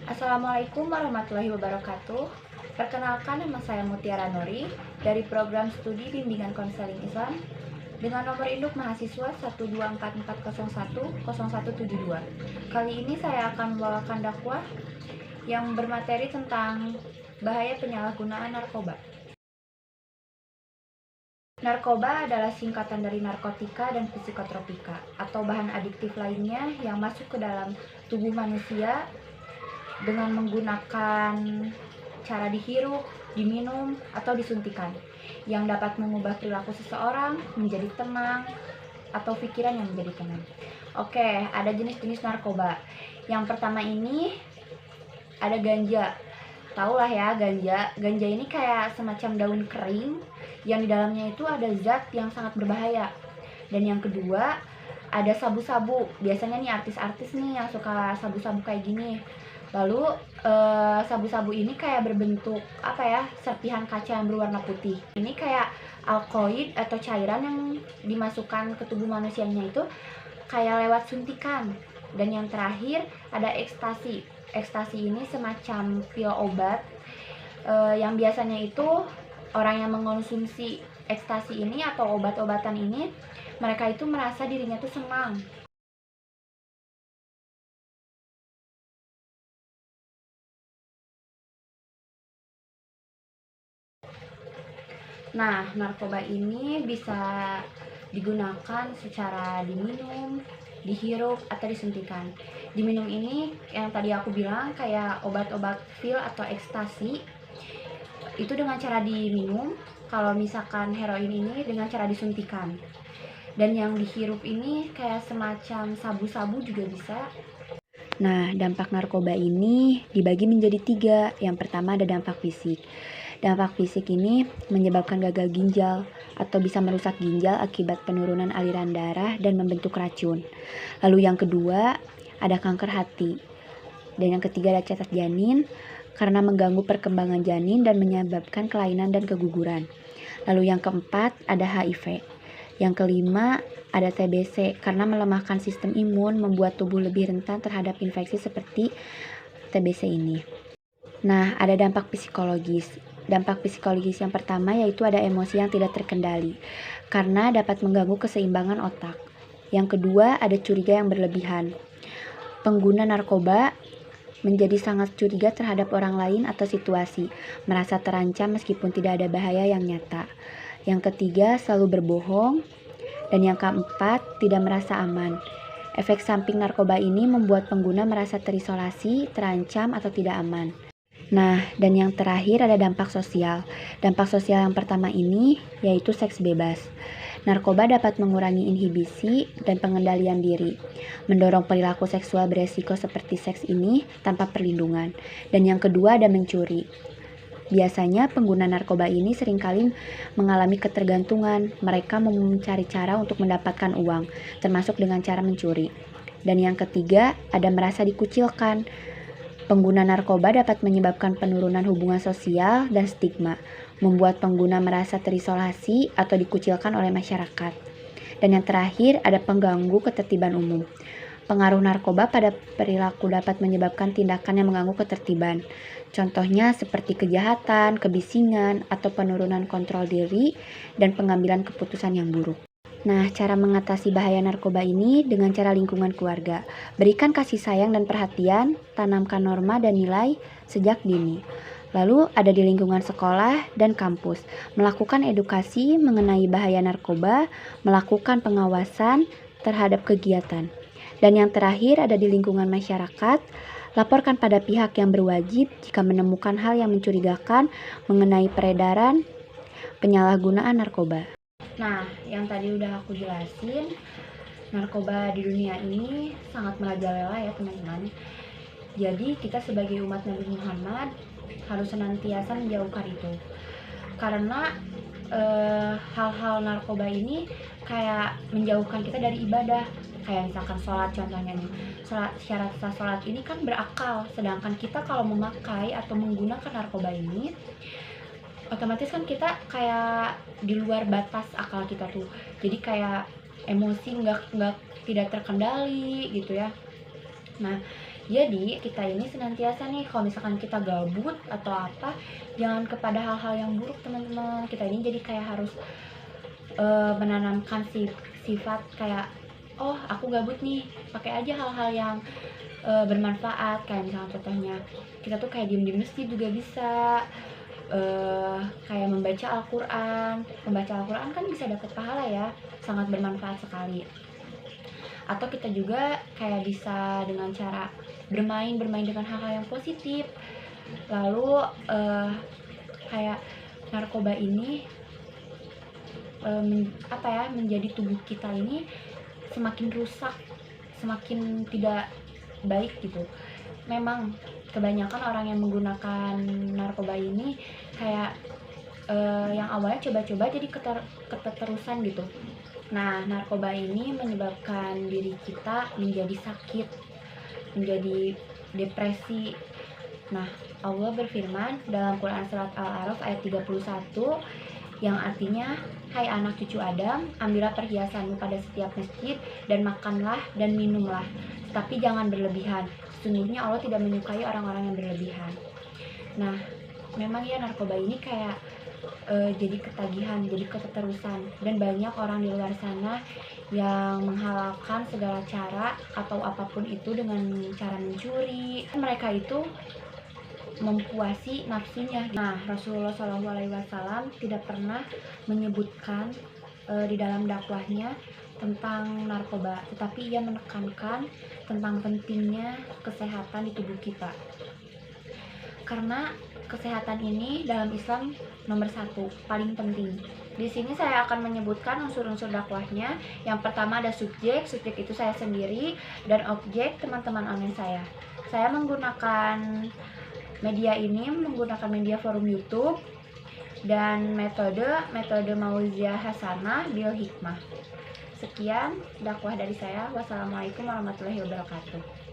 Assalamualaikum warahmatullahi wabarakatuh. Perkenalkan, nama saya Mutiara Nuri dari program studi bimbingan konseling Islam dengan nomor induk mahasiswa 12440100172. Kali ini saya akan membawakan dakwah yang bermateri tentang bahaya penyalahgunaan narkoba. Narkoba adalah singkatan dari narkotika dan psikotropika atau bahan adiktif lainnya yang masuk ke dalam tubuh manusia dengan menggunakan cara dihirup, diminum, atau disuntikan yang dapat mengubah perilaku seseorang menjadi tenang atau pikiran yang menjadi tenang. Oke, ada jenis-jenis narkoba. Yang pertama ini ada ganja. Tahulah ya ganja. Ganja ini kayak semacam daun kering yang di dalamnya itu ada zat yang sangat berbahaya. Dan yang kedua ada sabu-sabu. Biasanya nih artis-artis nih yang suka sabu-sabu kayak gini. Lalu sabu-sabu ini kayak berbentuk serpihan kaca yang berwarna putih. Ini kayak alkoid atau cairan yang dimasukkan ke tubuh manusianya itu kayak lewat suntikan. Dan yang terakhir ada ekstasi. Ekstasi ini semacam pil obat yang biasanya itu orang yang mengonsumsi ekstasi ini atau obat-obatan ini, mereka itu merasa dirinya tuh senang. Nah, narkoba ini bisa digunakan secara diminum, dihirup, atau disuntikan. Diminum ini yang tadi aku bilang kayak obat-obat pil atau ekstasi, itu dengan cara diminum. Kalau misalkan heroin ini dengan cara disuntikan. Dan yang dihirup ini kayak semacam sabu-sabu juga bisa. Nah, dampak narkoba ini dibagi menjadi 3. Yang pertama ada dampak fisik. Dampak fisik ini menyebabkan gagal ginjal atau bisa merusak ginjal akibat penurunan aliran darah dan membentuk racun. Lalu yang kedua ada kanker hati. Dan yang ketiga ada cacat janin karena mengganggu perkembangan janin dan menyebabkan kelainan dan keguguran. Lalu yang keempat ada HIV. Yang kelima ada TBC karena melemahkan sistem imun, membuat tubuh lebih rentan terhadap infeksi seperti TBC ini. Nah, ada dampak psikologis. Dampak psikologis yang pertama yaitu ada emosi yang tidak terkendali karena dapat mengganggu keseimbangan otak. Yang kedua ada curiga yang berlebihan. Pengguna narkoba menjadi sangat curiga terhadap orang lain atau situasi, merasa terancam meskipun tidak ada bahaya yang nyata. Yang ketiga selalu berbohong. Dan yang keempat tidak merasa aman. Efek samping narkoba ini membuat pengguna merasa terisolasi, terancam, atau tidak aman. Nah, dan yang terakhir ada dampak sosial. Dampak sosial yang pertama ini yaitu seks bebas. Narkoba dapat mengurangi inhibisi dan pengendalian diri, mendorong perilaku seksual beresiko seperti seks ini tanpa perlindungan. Dan yang kedua ada mencuri. Biasanya pengguna narkoba ini seringkali mengalami ketergantungan. Mereka mencari cara untuk mendapatkan uang, termasuk dengan cara mencuri. Dan yang ketiga ada merasa dikucilkan. Pengguna narkoba dapat menyebabkan penurunan hubungan sosial dan stigma, membuat pengguna merasa terisolasi atau dikucilkan oleh masyarakat. Dan yang terakhir ada pengganggu ketertiban umum. Pengaruh narkoba pada perilaku dapat menyebabkan tindakan yang mengganggu ketertiban. Contohnya seperti kejahatan, kebisingan, atau penurunan kontrol diri dan pengambilan keputusan yang buruk. Nah, cara mengatasi bahaya narkoba ini dengan cara lingkungan keluarga. Berikan kasih sayang dan perhatian, tanamkan norma dan nilai sejak dini. Lalu ada di lingkungan sekolah dan kampus, melakukan edukasi mengenai bahaya narkoba, melakukan pengawasan terhadap kegiatan. Dan yang terakhir ada di lingkungan masyarakat, laporkan pada pihak yang berwajib jika menemukan hal yang mencurigakan mengenai peredaran penyalahgunaan narkoba. Nah, yang tadi udah aku jelasin, narkoba di dunia ini sangat merajalela ya teman-teman. Jadi kita sebagai umat Nabi Muhammad harus senantiasa menjauhkan itu. Karena hal-hal narkoba ini kayak menjauhkan kita dari ibadah. Kayak misalkan sholat contohnya nih. Syarat sah sholat ini kan berakal. Sedangkan kita kalau memakai atau menggunakan narkoba ini, otomatis kan kita kayak di luar batas akal kita tuh. Jadi kayak emosi nggak tidak terkendali gitu ya. Nah, Jadi kita ini senantiasa nih, kalau misalkan kita gabut atau apa, jangan kepada hal-hal yang buruk teman-teman. Kita ini jadi kayak harus menanamkan sifat kayak, oh aku gabut nih, pakai aja hal-hal yang bermanfaat. Kayak misalnya contohnya kita tuh kayak diem di masjid juga bisa, kayak membaca Al-Quran kan bisa dapat pahala ya, sangat bermanfaat sekali. Atau kita juga kayak bisa dengan cara bermain dengan hal-hal yang positif. Lalu kayak narkoba ini menjadi tubuh kita ini semakin rusak, semakin tidak baik gitu. Memang kebanyakan orang yang menggunakan narkoba ini kayak yang awalnya coba-coba jadi keterusan gitu. Nah, narkoba ini menyebabkan diri kita menjadi sakit, menjadi depresi. Nah, Allah berfirman dalam Quran surat Al-A'raf ayat 31 yang artinya, hai anak cucu Adam, ambillah perhiasanmu pada setiap masjid dan makanlah dan minumlah, tapi jangan berlebihan. Sesungguhnya Allah tidak menyukai orang-orang yang berlebihan. Nah, memang ya narkoba ini kayak jadi ketagihan, jadi keterusan, dan banyak orang di luar sana yang menghalalkan segala cara atau apapun itu dengan cara mencuri. Mereka itu mempuasi nafsunya. Nah, Rasulullah SAW tidak pernah menyebutkan di dalam dakwahnya tentang narkoba, tetapi ia menekankan tentang pentingnya kesehatan di tubuh kita. Karena kesehatan ini dalam Islam nomor 1, paling penting. Di sini saya akan menyebutkan unsur-unsur dakwahnya. Yang pertama ada subjek itu saya sendiri, dan objek teman-teman online saya. Saya menggunakan media ini, menggunakan media forum YouTube, dan metode Mauizah Hasanah bil Hikmah. Sekian dakwah dari saya. Wassalamualaikum warahmatullahi wabarakatuh.